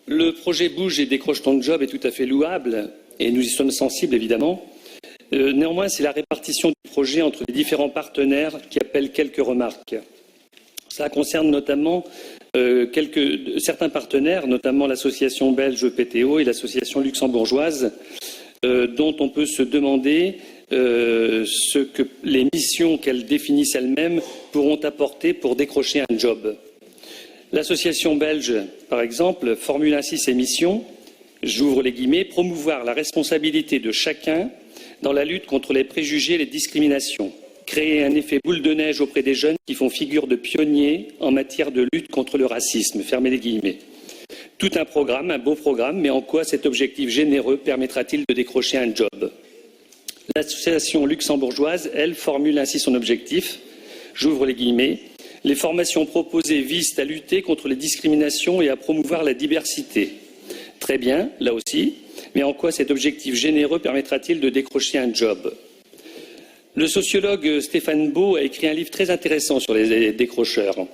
Le projet Bouge et décroche ton job est tout à fait louable et nous y sommes sensibles évidemment. Néanmoins, c'est la répartition du projet entre les différents partenaires qui appelle quelques remarques. Cela concerne notamment certains partenaires, notamment l'association belge PTO et l'association luxembourgeoise, dont on peut se demander ce que les missions qu'elles définissent elles-mêmes pourront apporter pour décrocher un job. L'association belge, par exemple, formule ainsi ses missions, j'ouvre les guillemets, promouvoir la responsabilité de chacun dans la lutte contre les préjugés et les discriminations, créer un effet boule de neige auprès des jeunes qui font figure de pionniers en matière de lutte contre le racisme, fermez les guillemets. Tout un programme, un beau programme, mais en quoi cet objectif généreux permettra-t-il de décrocher un job? L'association luxembourgeoise, elle, formule ainsi son objectif, j'ouvre les guillemets, les formations proposées visent à lutter contre les discriminations et à promouvoir la diversité. Très bien, là aussi, mais en quoi cet objectif généreux permettra-t-il de décrocher un job? Le sociologue Stéphane Beau a écrit un livre très intéressant sur les décrocheurs,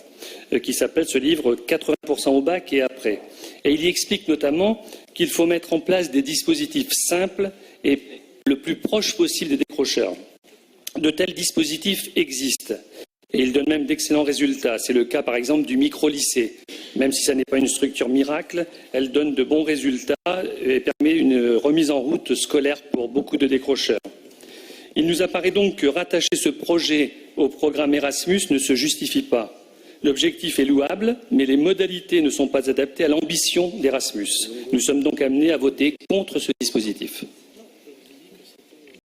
qui s'appelle ce livre « 80% au bac et après ». Et il y explique notamment qu'il faut mettre en place des dispositifs simples et le plus proche possible des décrocheurs. De tels dispositifs existent. Et il donne même d'excellents résultats. C'est le cas, par exemple, du micro-lycée. Même si ça n'est pas une structure miracle, elle donne de bons résultats et permet une remise en route scolaire pour beaucoup de décrocheurs. Il nous apparaît donc que rattacher ce projet au programme Erasmus ne se justifie pas. L'objectif est louable, mais les modalités ne sont pas adaptées à l'ambition d'Erasmus. Nous sommes donc amenés à voter contre ce dispositif.